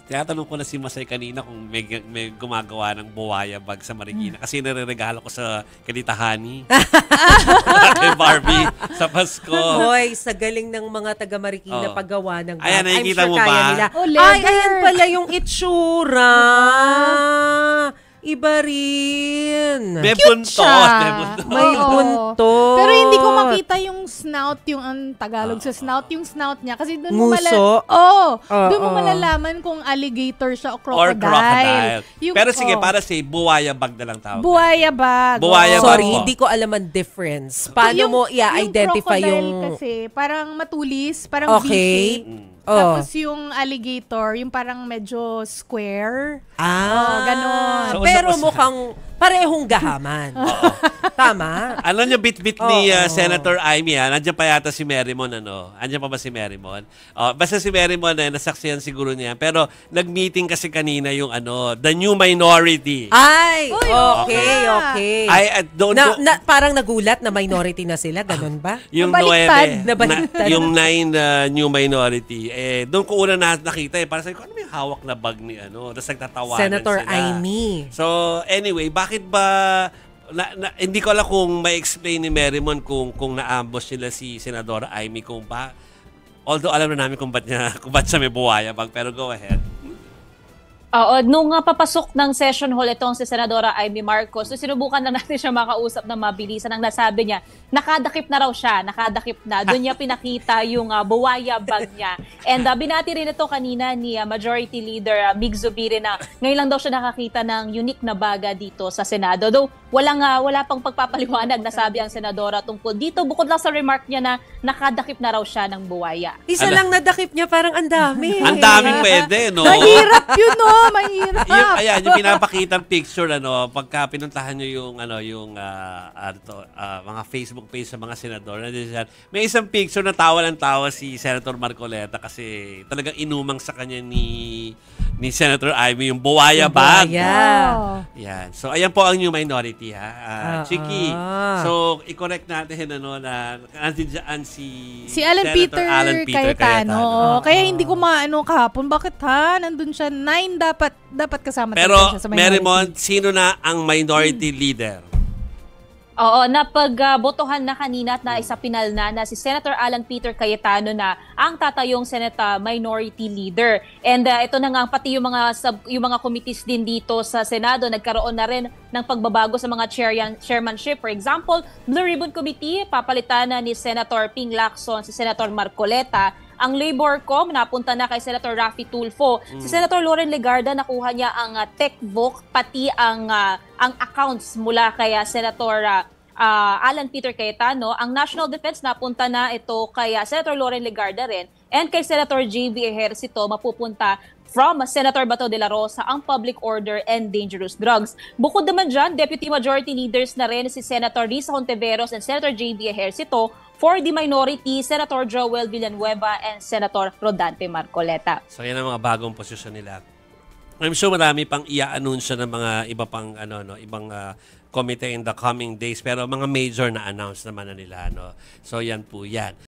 Tinatanong ko na si Masay kanina kung may gumagawa ng buwaya bag sa Marikina. Kasi nare-regalo ko sa Kanitahani. Kay Barbie sa Pasko. Hoy, sa galing ng mga taga Marikina paggawa ng bag. Ayan, nakikita mo kaya ba? nila. Oh, Ay, ayan pala yung itsura. Iba rin. May Cute buntot. siya. May buntot. May Oo. buntot. Pero hindi ko makita yung snout, yung ang Tagalog sa snout, yung snout niya. Kasi doon mo Nguso? doon mo malalaman kung alligator siya o crocodile. Or crocodile. Yung, Pero sige, para si buwaya bag na lang tawag. buhaya bag. Buwaya Oo. bag Sorry, po. hindi ko alam ang difference. Paano mo i-identify crocodile yung... kasi parang matulis, parang Okay. V-shape. Tapos yung alligator, yung parang medyo square. Ganon. So, pero usap-usap. mukhang parehong gahaman. Tama? Alam niyo, bit-bit ni Oo. Senator Amy, nandiyan pa yata si Merrimon, ano? Andiyan pa ba si Merrimon? Basta si Merrimon, nasaksiyan siguro niya. Pero nag-meeting kasi kanina yung the new minority. Ay, Uy, okay. Ay, doon ko, Parang nagulat na minority na sila, ganun ba? yung Nabaliktad. 9, Nabaliktad. yung 9 new minority, doon ko una nakita para sabi ko, ano may hawak na bag ni Tapos nagtatawanan Senator sila. Amy. So, anyway, bakit ba hindi ko alam kung ma-explain ni Merrimon kung na-ambush nila si Senadora Amy kung ba. Although alam na namin kung ba't siya may buwaya bag, pero go ahead. Oo, nung papasok ng session hall itong si Senadora Amy Marcos, so sinubukan na natin siya makausap na mabilisan. Ang nasabi niya, nakadakip na raw siya, nakadakip na. Doon niya pinakita yung buwaya bag niya. And binati rin ito kanina ni Majority Leader Mig Zubiri na ngayon lang daw siya nakakita ng unique na baga dito sa Senado. Though wala pang pagpapaliwanag na sabi ang Senadora tungkol dito. Bukod lang sa remark niya na nakadakip na raw siya ng buwaya. Isa lang nadakip niya, parang ang dami. Ang daming pwede, no? Mahirap yun, no? Mahirap. yung pinapakitang picture, pagka pinuntahan nyo yung mga Facebook page sa mga senador, may isang picture na tawa ng tawa si Senator Marcoleta kasi talagang inumang sa kanya ni Senator Amy yung buwaya bag. Oh. Yan. So, ayan po ang new minority, ha? Chiki. So, i-correct natin, na nandun dyan si Alan Senator Peter Cayetano. Kaya hindi ko maano kahapon. Bakit nandun siya? 9 dapat kasama pero, talaga siya sa minority. Merrimon, sino na ang minority leader? Oo, napagbotohan na kanina at naisapinal na si Senator Alan Peter Cayetano na ang tatayong Senate Minority Leader. And ito na nga pati yung mga committees din dito sa Senado nagkaroon na rin ng pagbabago sa mga chairmanship. For example, Blue Ribbon Committee, papalitan na ni Senator Ping Lacson si Senator Marcoleta. Ang Labor Com napunta na kay Senator Raffy Tulfo. Si Senator Loren Legarda nakuha niya ang TechVoc pati ang accounts mula kay Senator Alan Peter Cayetano. Ang National Defense napunta na ito kay Senator Loren Legarda rin, and kay Senator JB Ejercito mapupunta from Senator Bato de la Rosa ang Public Order and Dangerous Drugs. Bukod naman dyan, Deputy Majority Leaders na rin si Senator Risa Hontiveros and Senator JB Ejercito. For the minority, Senator Joel Villanueva and Senator Rodante Marcoleta. So yan ang mga bagong posisyon nila. I'm sure marami pang i-anunsyo ng mga iba pang ibang committee in the coming days, pero mga major na announce naman na nila, So yan po yan.